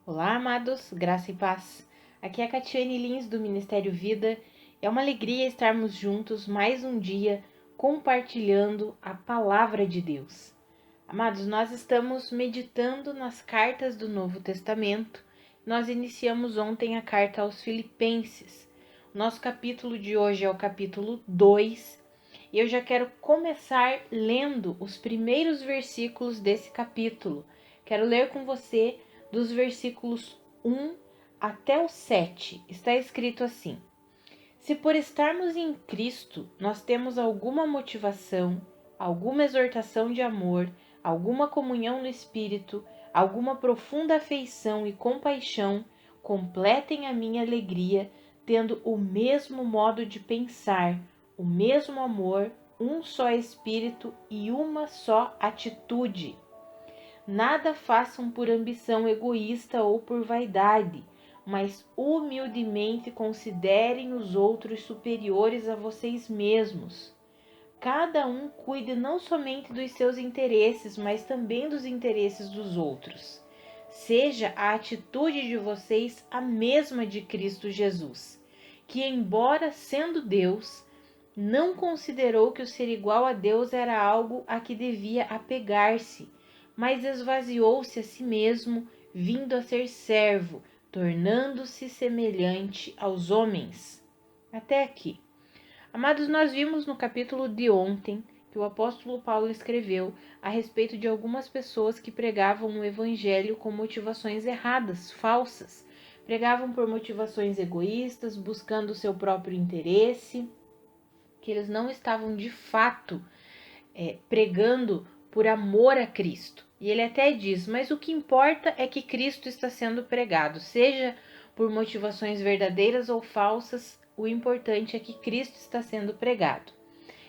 Olá, amados, graça e paz. Aqui é a Catiane Lins do Ministério Vida. É uma alegria estarmos juntos mais um dia compartilhando a palavra de Deus. Amados, nós estamos meditando nas cartas do Novo Testamento. Nós iniciamos ontem a carta aos Filipenses. Nosso capítulo de hoje é o capítulo 2 e eu já quero começar lendo os primeiros versículos desse capítulo. Quero ler com você dos versículos 1 até o 7. Está escrito assim: Se por estarmos em Cristo nós temos alguma motivação, alguma exortação de amor, alguma comunhão no Espírito, alguma profunda afeição e compaixão, completem a minha alegria, tendo o mesmo modo de pensar, o mesmo amor, um só Espírito e uma só atitude. Nada façam por ambição egoísta ou por vaidade, mas humildemente considerem os outros superiores a vocês mesmos. Cada um cuide não somente dos seus interesses, mas também dos interesses dos outros. Seja a atitude de vocês a mesma de Cristo Jesus, que, embora sendo Deus, não considerou que o ser igual a Deus era algo a que devia apegar-se, mas esvaziou-se a si mesmo, vindo a ser servo, tornando-se semelhante aos homens. Até aqui. Amados, nós vimos no capítulo de ontem que o apóstolo Paulo escreveu a respeito de algumas pessoas que pregavam o evangelho com motivações erradas, falsas. Pregavam por motivações egoístas, buscando o seu próprio interesse, que eles não estavam de fato pregando por amor a Cristo. E ele até diz, mas o que importa é que Cristo está sendo pregado, seja por motivações verdadeiras ou falsas, o importante é que Cristo está sendo pregado.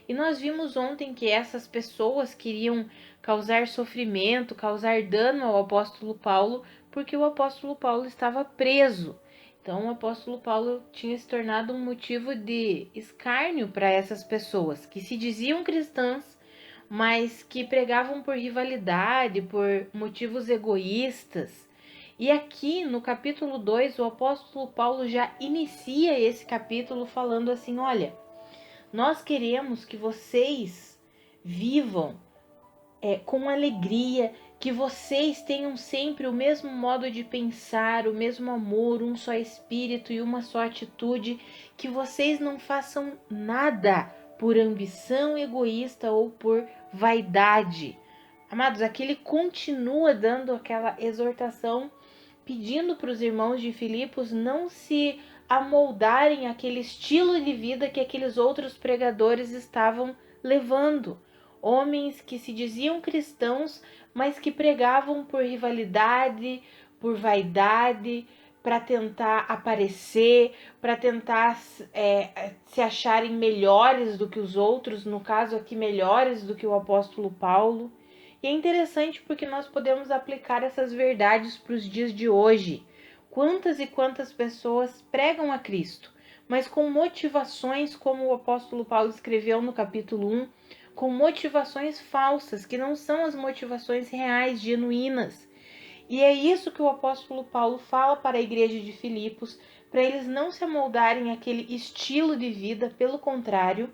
E nós vimos ontem que essas pessoas queriam causar sofrimento, causar dano ao apóstolo Paulo, porque o apóstolo Paulo estava preso. Então o apóstolo Paulo tinha se tornado um motivo de escárnio para essas pessoas que se diziam cristãs, mas que pregavam por rivalidade, por motivos egoístas. E aqui no capítulo 2, o apóstolo Paulo já inicia esse capítulo falando assim: olha, nós queremos que vocês vivam com alegria, que vocês tenham sempre o mesmo modo de pensar, o mesmo amor, um só espírito e uma só atitude, que vocês não façam nada por ambição egoísta ou por vaidade. Amados, aqui ele continua dando aquela exortação, pedindo para os irmãos de Filipos não se amoldarem àquele estilo de vida que aqueles outros pregadores estavam levando. Homens que se diziam cristãos, mas que pregavam por rivalidade, por vaidade, para tentar aparecer, para tentar se acharem melhores do que os outros, no caso aqui melhores do que o apóstolo Paulo. E é interessante porque nós podemos aplicar essas verdades para os dias de hoje. Quantas e quantas pessoas pregam a Cristo, mas com motivações, como o apóstolo Paulo escreveu no capítulo 1, com motivações falsas, que não são as motivações reais, genuínas. E é isso que o apóstolo Paulo fala para a igreja de Filipos, para eles não se amoldarem àquele estilo de vida, pelo contrário,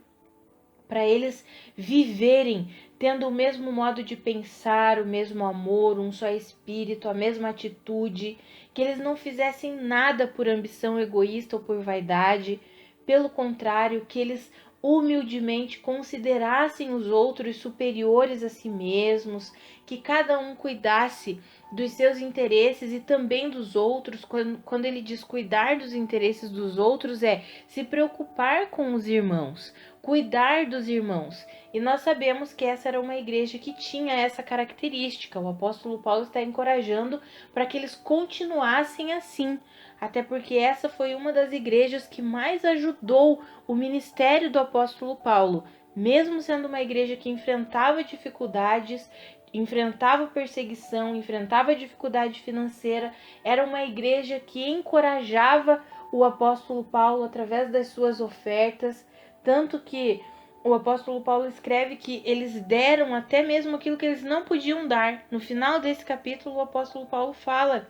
para eles viverem tendo o mesmo modo de pensar, o mesmo amor, um só espírito, a mesma atitude, que eles não fizessem nada por ambição egoísta ou por vaidade, pelo contrário, que eles humildemente considerassem os outros superiores a si mesmos, que cada um cuidasse dos seus interesses e também dos outros. Quando ele diz cuidar dos interesses dos outros, é se preocupar com os irmãos, cuidar dos irmãos. E nós sabemos que essa era uma igreja que tinha essa característica. O apóstolo Paulo está encorajando para que eles continuassem assim, até porque essa foi uma das igrejas que mais ajudou o ministério do apóstolo Paulo, mesmo sendo uma igreja que enfrentava dificuldades, enfrentava perseguição, enfrentava dificuldade financeira, era uma igreja que encorajava o apóstolo Paulo através das suas ofertas, tanto que o apóstolo Paulo escreve que eles deram até mesmo aquilo que eles não podiam dar. No final desse capítulo, o apóstolo Paulo fala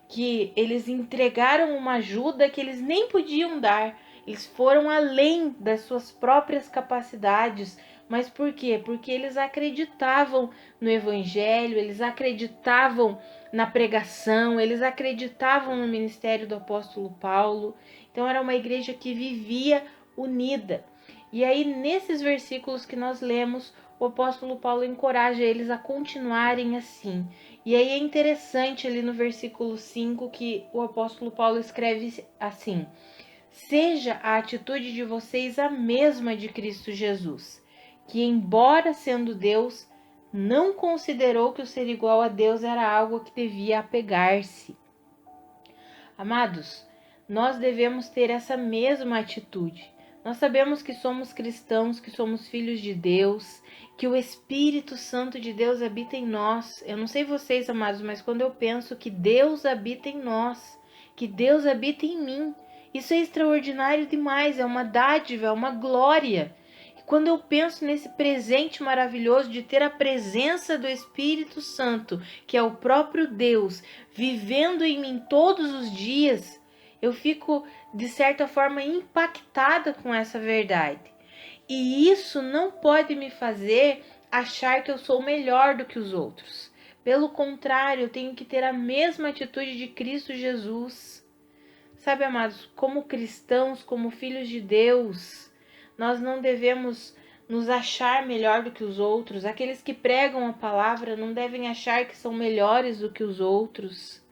que eles entregaram uma ajuda que eles nem podiam dar. Eles foram além das suas próprias capacidades. Mas por quê? Porque eles acreditavam no Evangelho, eles acreditavam na pregação, eles acreditavam no ministério do apóstolo Paulo. Então era uma igreja que vivia unida. E aí, nesses versículos que nós lemos, o apóstolo Paulo encoraja eles a continuarem assim. E aí é interessante ali no versículo 5 que o apóstolo Paulo escreve assim: seja a atitude de vocês a mesma de Cristo Jesus, que embora sendo Deus, não considerou que o ser igual a Deus era algo que devia apegar-se. Amados, nós devemos ter essa mesma atitude. Nós sabemos que somos cristãos, que somos filhos de Deus, que o Espírito Santo de Deus habita em nós. Eu não sei vocês, amados, mas quando eu penso que Deus habita em nós, que Deus habita em mim, isso é extraordinário demais, é uma dádiva, é uma glória. E quando eu penso nesse presente maravilhoso de ter a presença do Espírito Santo, que é o próprio Deus, vivendo em mim todos os dias, eu fico, de certa forma, impactada com essa verdade. E isso não pode me fazer achar que eu sou melhor do que os outros. Pelo contrário, eu tenho que ter a mesma atitude de Cristo Jesus. Sabe, amados, como cristãos, como filhos de Deus, nós não devemos nos achar melhor do que os outros. Aqueles que pregam a palavra não devem achar que são melhores do que os outros.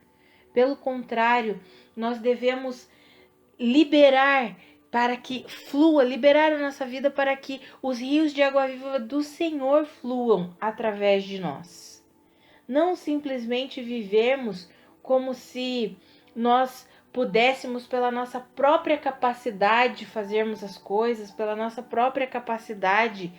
Pelo contrário, nós devemos liberar para que flua, liberar a nossa vida para que os rios de água viva do Senhor fluam através de nós. Não simplesmente vivemos como se nós pudéssemos, pela nossa própria capacidade, fazermos as coisas, pela nossa própria capacidade,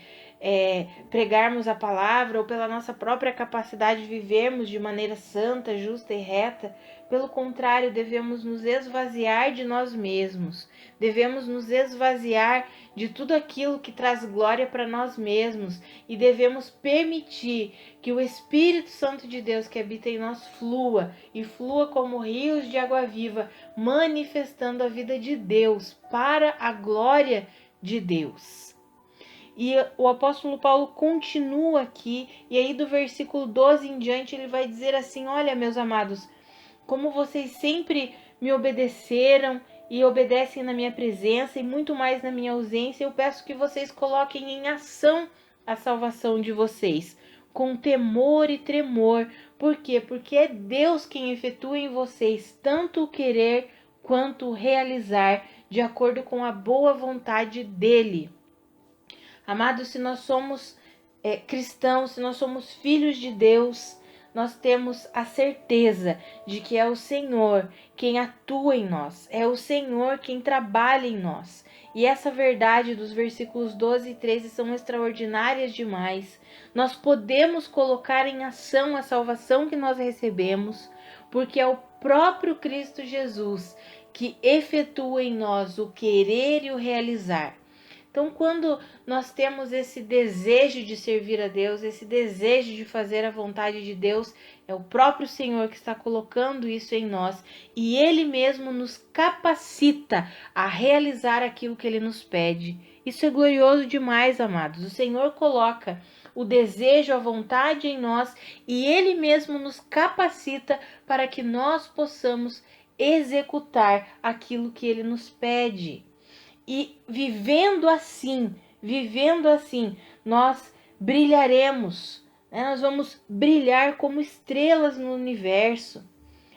pregarmos a palavra, ou pela nossa própria capacidade vivermos de maneira santa, justa e reta. Pelo contrário, devemos nos esvaziar de nós mesmos, devemos nos esvaziar de tudo aquilo que traz glória para nós mesmos e devemos permitir que o Espírito Santo de Deus que habita em nós flua e flua como rios de água viva, manifestando a vida de Deus para a glória de Deus. E o apóstolo Paulo continua aqui, e aí do versículo 12 em diante ele vai dizer assim: olha, meus amados, como vocês sempre me obedeceram e obedecem na minha presença e muito mais na minha ausência, eu peço que vocês coloquem em ação a salvação de vocês, com temor e tremor. Por quê? Porque é Deus quem efetua em vocês tanto o querer quanto o realizar, de acordo com a boa vontade dele. Amados, se nós somos cristãos, se nós somos filhos de Deus, nós temos a certeza de que é o Senhor quem atua em nós, é o Senhor quem trabalha em nós. E essa verdade dos versículos 12 e 13 são extraordinárias demais. Nós podemos colocar em ação a salvação que nós recebemos, porque é o próprio Cristo Jesus que efetua em nós o querer e o realizar. Então, quando nós temos esse desejo de servir a Deus, esse desejo de fazer a vontade de Deus, é o próprio Senhor que está colocando isso em nós e Ele mesmo nos capacita a realizar aquilo que Ele nos pede. Isso é glorioso demais, amados. O Senhor coloca o desejo, a vontade em nós e Ele mesmo nos capacita para que nós possamos executar aquilo que Ele nos pede. E vivendo assim, nós brilharemos, né? Nós vamos brilhar como estrelas no universo.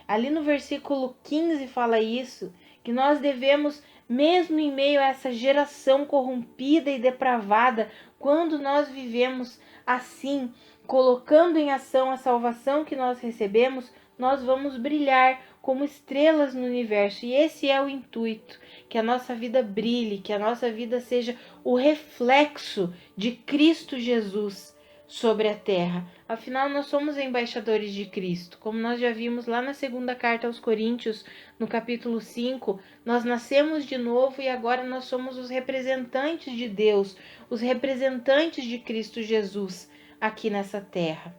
Ali no versículo 15 fala isso, que nós devemos, mesmo em meio a essa geração corrompida e depravada, quando nós vivemos assim, colocando em ação a salvação que nós recebemos, nós vamos brilhar como estrelas no universo. E esse é o intuito, que a nossa vida brilhe, que a nossa vida seja o reflexo de Cristo Jesus sobre a terra. Afinal, nós somos embaixadores de Cristo. Como nós já vimos lá na segunda carta aos Coríntios, no capítulo 5, nós nascemos de novo e agora nós somos os representantes de Deus, os representantes de Cristo Jesus aqui nessa terra.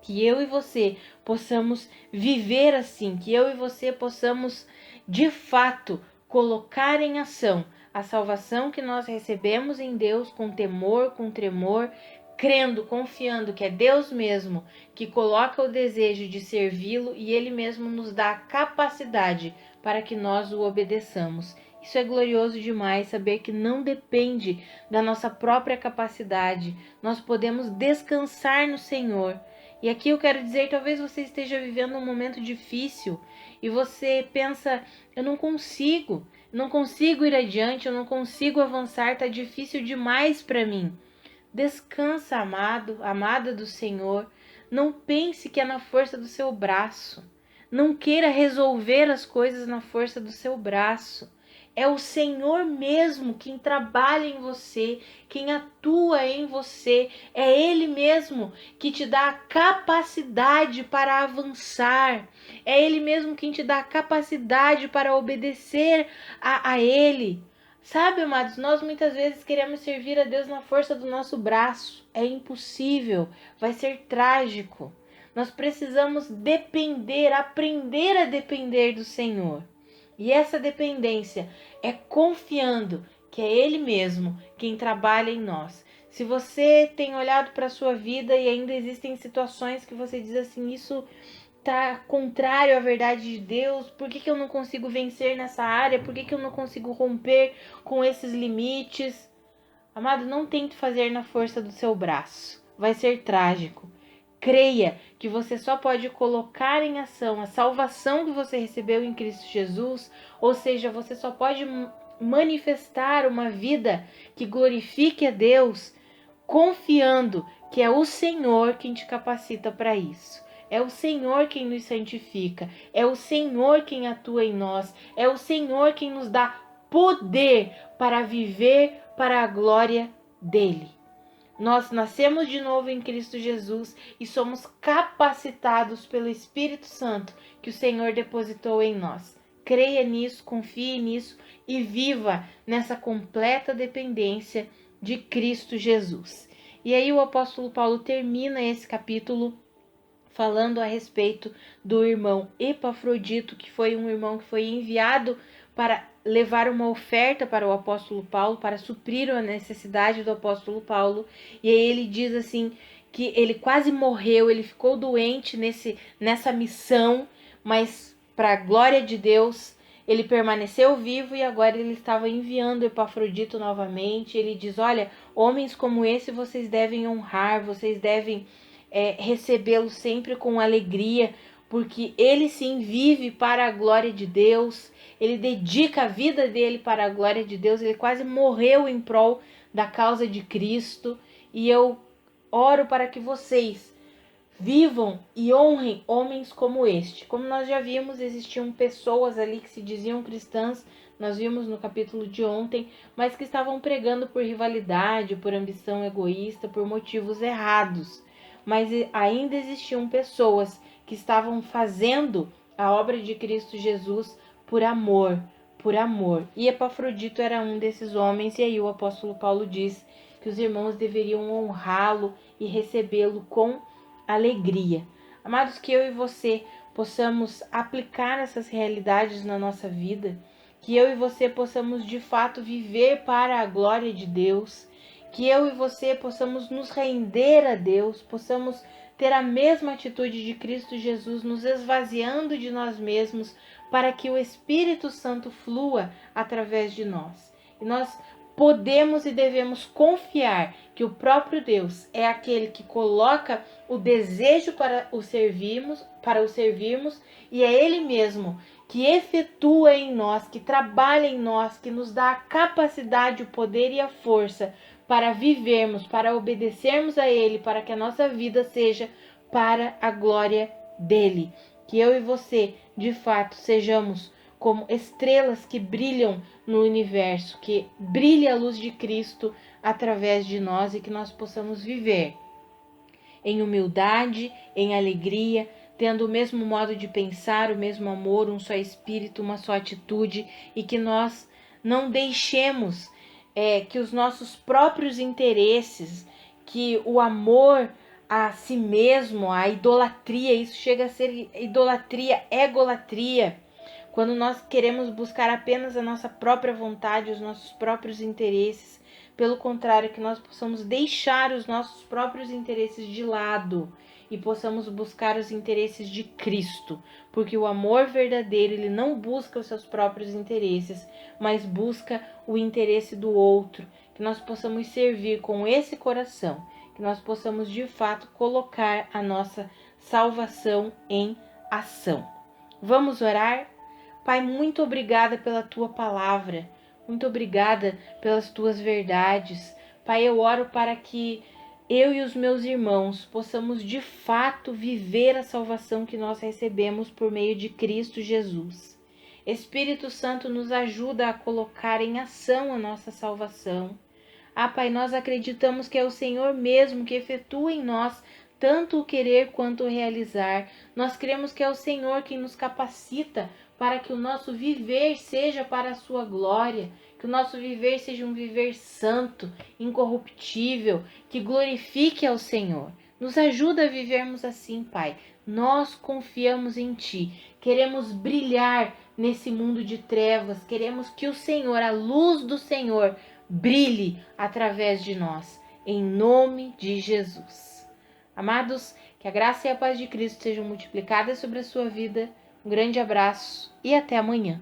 Que eu e você possamos viver assim, que eu e você possamos, de fato, colocar em ação a salvação que nós recebemos em Deus com temor, com tremor, crendo, confiando que é Deus mesmo que coloca o desejo de servi-lo e Ele mesmo nos dá a capacidade para que nós o obedeçamos. Isso é glorioso demais, saber que não depende da nossa própria capacidade. Nós podemos descansar no Senhor. E aqui eu quero dizer, talvez você esteja vivendo um momento difícil e você pensa, eu não consigo ir adiante, eu não consigo avançar, tá difícil demais para mim. Descansa, amado, amada do Senhor. Não pense que é na força do seu braço. Não queira resolver as coisas na força do seu braço. É o Senhor mesmo quem trabalha em você, quem atua em você. É Ele mesmo que te dá a capacidade para avançar. É Ele mesmo quem te dá a capacidade para obedecer a Ele. Sabe, amados, nós muitas vezes queremos servir a Deus na força do nosso braço. É impossível, vai ser trágico. Nós precisamos depender, aprender a depender do Senhor. E essa dependência é confiando que é Ele mesmo quem trabalha em nós. Se você tem olhado para a sua vida e ainda existem situações que você diz assim, isso tá contrário à verdade de Deus, por que eu não consigo vencer nessa área, por que eu não consigo romper com esses limites? Amado, não tente fazer na força do seu braço, vai ser trágico. Creia que você só pode colocar em ação a salvação que você recebeu em Cristo Jesus, ou seja, você só pode manifestar uma vida que glorifique a Deus, confiando que é o Senhor quem te capacita para isso. É o Senhor quem nos santifica, é o Senhor quem atua em nós, é o Senhor quem nos dá poder para viver para a glória dele. Nós nascemos de novo em Cristo Jesus e somos capacitados pelo Espírito Santo que o Senhor depositou em nós. Creia nisso, confie nisso e viva nessa completa dependência de Cristo Jesus. E aí o apóstolo Paulo termina esse capítulo falando a respeito do irmão Epafrodito, que foi um irmão que foi enviado para levar uma oferta para o apóstolo Paulo, para suprir a necessidade do apóstolo Paulo. E aí ele diz assim, que ele quase morreu, ele ficou doente nessa missão, mas para a glória de Deus, ele permaneceu vivo e agora ele estava enviando Epafrodito novamente. Ele diz, olha, homens como esse vocês devem honrar, vocês devem recebê-lo sempre com alegria, porque ele sim vive para a glória de Deus, ele dedica a vida dele para a glória de Deus, ele quase morreu em prol da causa de Cristo, e eu oro para que vocês vivam e honrem homens como este. Como nós já vimos, existiam pessoas ali que se diziam cristãs, nós vimos no capítulo de ontem, mas que estavam pregando por rivalidade, por ambição egoísta, por motivos errados. Mas ainda existiam pessoas que estavam fazendo a obra de Cristo Jesus por amor, por amor. E Epafrodito era um desses homens, e aí o apóstolo Paulo diz que os irmãos deveriam honrá-lo e recebê-lo com alegria. Amados, que eu e você possamos aplicar essas realidades na nossa vida, que eu e você possamos de fato viver para a glória de Deus, que eu e você possamos nos render a Deus, possamos ter a mesma atitude de Cristo Jesus, nos esvaziando de nós mesmos, para que o Espírito Santo flua através de nós. E nós podemos e devemos confiar que o próprio Deus é aquele que coloca o desejo para o servirmos, e é Ele mesmo que efetua em nós, que trabalha em nós, que nos dá a capacidade, o poder e a força para vivermos, para obedecermos a Ele, para que a nossa vida seja para a glória dEle. Que eu e você, de fato, sejamos como estrelas que brilham no universo, que brilhe a luz de Cristo através de nós e que nós possamos viver em humildade, em alegria, tendo o mesmo modo de pensar, o mesmo amor, um só espírito, uma só atitude, e que nós não deixemos que os nossos próprios interesses, que o amor a si mesmo, a idolatria. Isso chega a ser idolatria, egolatria. Quando nós queremos buscar apenas a nossa própria vontade, os nossos próprios interesses. Pelo contrário, que nós possamos deixar os nossos próprios interesses de lado e possamos buscar os interesses de Cristo, porque o amor verdadeiro, ele não busca os seus próprios interesses, mas busca o interesse do outro, que nós possamos servir com esse coração, que nós possamos de fato colocar a nossa salvação em ação. Vamos orar? Pai, muito obrigada pela tua palavra, muito obrigada pelas tuas verdades. Pai, eu oro para que eu e os meus irmãos possamos de fato viver a salvação que nós recebemos por meio de Cristo Jesus. Espírito Santo, nos ajuda a colocar em ação a nossa salvação. Pai, nós acreditamos que é o Senhor mesmo que efetua em nós tanto o querer quanto o realizar. Nós cremos que é o Senhor quem nos capacita para que o nosso viver seja para a sua glória, que o nosso viver seja um viver santo, incorruptível, que glorifique ao Senhor. Nos ajuda a vivermos assim, Pai. Nós confiamos em Ti, queremos brilhar nesse mundo de trevas, queremos que o Senhor, a luz do Senhor, brilhe através de nós, em nome de Jesus. Amados, que a graça e a paz de Cristo sejam multiplicadas sobre a sua vida. Um grande abraço e até amanhã.